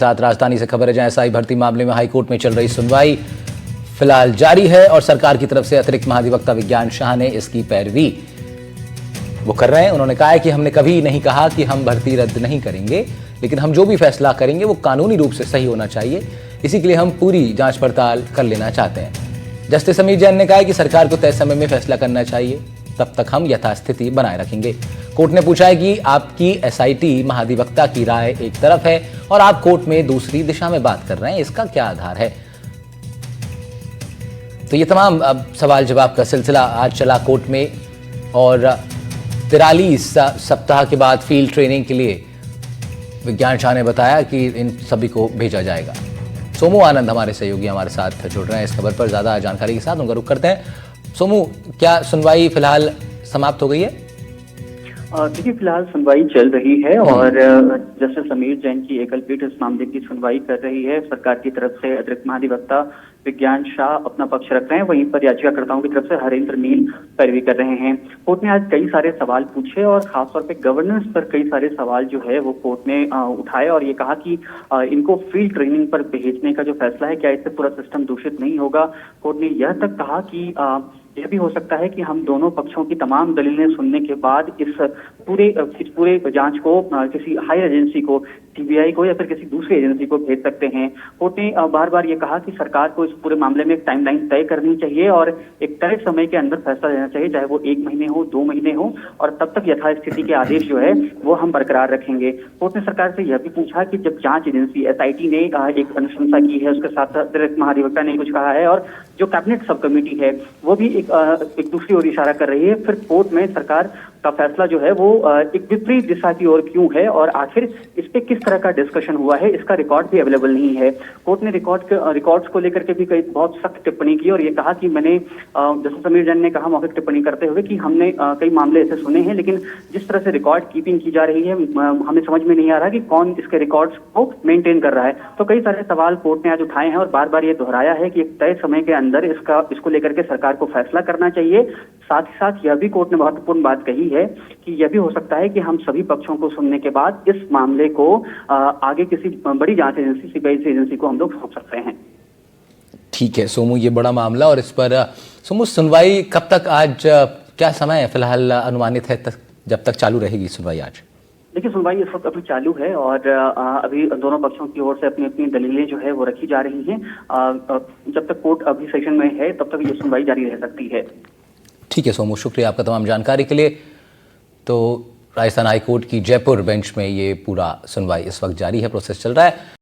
साथ राजधानी से खबर है जहां एसआई भर्ती मामले में हाईकोर्ट में चल रही सुनवाई फिलहाल जारी है और सरकार की तरफ से अतिरिक्त महाधिवक्ता विज्ञान शाह ने इसकी पैरवी वो कर रहे हैं। उन्होंने कहा है कि हमने कभी नहीं कहा कि हम भर्ती रद्द नहीं करेंगे, लेकिन हम जो भी फैसला करेंगे वो कानूनी रूप से सही होना चाहिए। इसी के लिए हम पूरी जांच पड़ताल कर लेना चाहते हैं। जस्टिस समीर जैन ने कहा है कि सरकार को तय समय में फैसला करना चाहिए, तब तक हम यथास्थिति बनाए रखेंगे। कोर्ट ने पूछा है कि आपकी एसआईटी महाधिवक्ता की राय एक तरफ है और आप कोर्ट में दूसरी दिशा में बात कर रहे हैं, इसका क्या आधार है? तो ये तमाम अब सवाल जवाब का सिलसिला आज चला कोर्ट में और 43 सप्ताह के बाद फील्ड ट्रेनिंग के लिए विज्ञान शाह ने बताया कि इन सभी को भेजा जाएगा। सोमू आनंद हमारे सहयोगी हमारे साथ जुड़ रहे हैं इस खबर पर ज्यादा जानकारी के साथ, उनका रुख करते हैं। सोमू, क्या सुनवाई फिलहाल समाप्त हो गई है? देखिए, फिलहाल सुनवाई चल रही है और जस्टिस समीर जैन की एकल पीठ इस मामले की सुनवाई कर रही है। सरकार की तरफ से अतिरिक्त महाधिवक्ता विज्ञान शाह अपना पक्ष रख रहे हैं, वहीं पर याचिकाकर्ताओं की तरफ से हरेंद्र नील पैरवी कर रहे हैं। कोर्ट ने आज कई सारे सवाल पूछे और खासतौर पे गवर्नेंस पर कई सारे सवाल जो है वो कोर्ट ने उठाए और ये कहा कि इनको फील्ड ट्रेनिंग पर भेजने का जो फैसला है, क्या इससे पूरा सिस्टम दूषित नहीं होगा। कोर्ट ने यह तक कहा कि यह भी हो सकता है कि हम दोनों पक्षों की तमाम दलीलें सुनने के बाद इस पूरे जांच को किसी हायर एजेंसी को, सीबीआई को या फिर किसी दूसरी एजेंसी को भेज सकते हैं। कोर्ट ने बार बार ये कहा कि सरकार को इस पूरे मामले में एक टाइमलाइन तय करनी चाहिए और एक तय समय के अंदर फैसला लेना चाहिए, चाहे वो 1 महीने हो, 2 महीने हो, और तब तक यथास्थिति के आदेश जो है वो हम बरकरार रखेंगे। कोर्ट ने सरकार से यह भी पूछा कि जब जांच एजेंसी एसआईटी ने एक अनुशंसा की है, उसके साथ अतिरिक्त महाधिवक्ता ने कुछ कहा है और जो कैबिनेट सब कमेटी है वो भी एक दूसरी ओर इशारा कर रही है, फिर कोर्ट में सरकार का फैसला जो है वो एक विपरीत दिशा की ओर क्यों है और आखिर इस पे किस तरह का डिस्कशन हुआ है, इसका रिकॉर्ड भी अवेलेबल नहीं है। कोर्ट ने रिकॉर्ड्स को लेकर के भी कई बहुत सख्त टिप्पणी की और ये कहा कि मैंने जस्टिस समीर जैन ने कहा मौखिक टिप्पणी करते हुए कि हमने कई मामले ऐसे सुने हैं, लेकिन जिस तरह से रिकॉर्ड कीपिंग की जा रही है हमें समझ में नहीं आ रहा कि कौन इसके रिकॉर्ड्स को मेंटेन कर रहा है। तो कई सारे सवाल कोर्ट ने आज उठाए हैं और बार बार ये दोहराया है कि एक तय समय के अंदर इसको लेकर के सरकार को फैसला करना चाहिए। साथ ही साथ यह भी कोर्ट ने महत्वपूर्ण बात कही है कि यह भी हो सकता है कि हम सभी पक्षों को सुनने के बाद इस मामले को आगे किसी बड़ी जांच एजेंसी, सीबीआई एजेंसी को हम लोग सौंप सकते हैं। ठीक है सोमू, ये बड़ा मामला और इस पर सोमू सुनवाई कब तक, आज क्या समय है फिलहाल अनुमानित है जब तक चालू रहेगी सुनवाई? आज देखिए, सुनवाई इस वक्त अभी चालू है और अभी दोनों पक्षों की ओर से अपनी अपनी दलीलें जो है वो रखी जा रही हैं। जब तक कोर्ट अभी सेशन में है तब तक ये सुनवाई जारी रह सकती है। ठीक है सोमू, शुक्रिया आपका तमाम जानकारी के लिए। तो राजस्थान हाईकोर्ट की जयपुर बेंच में ये पूरा सुनवाई इस वक्त जारी है, प्रोसेस चल रहा है।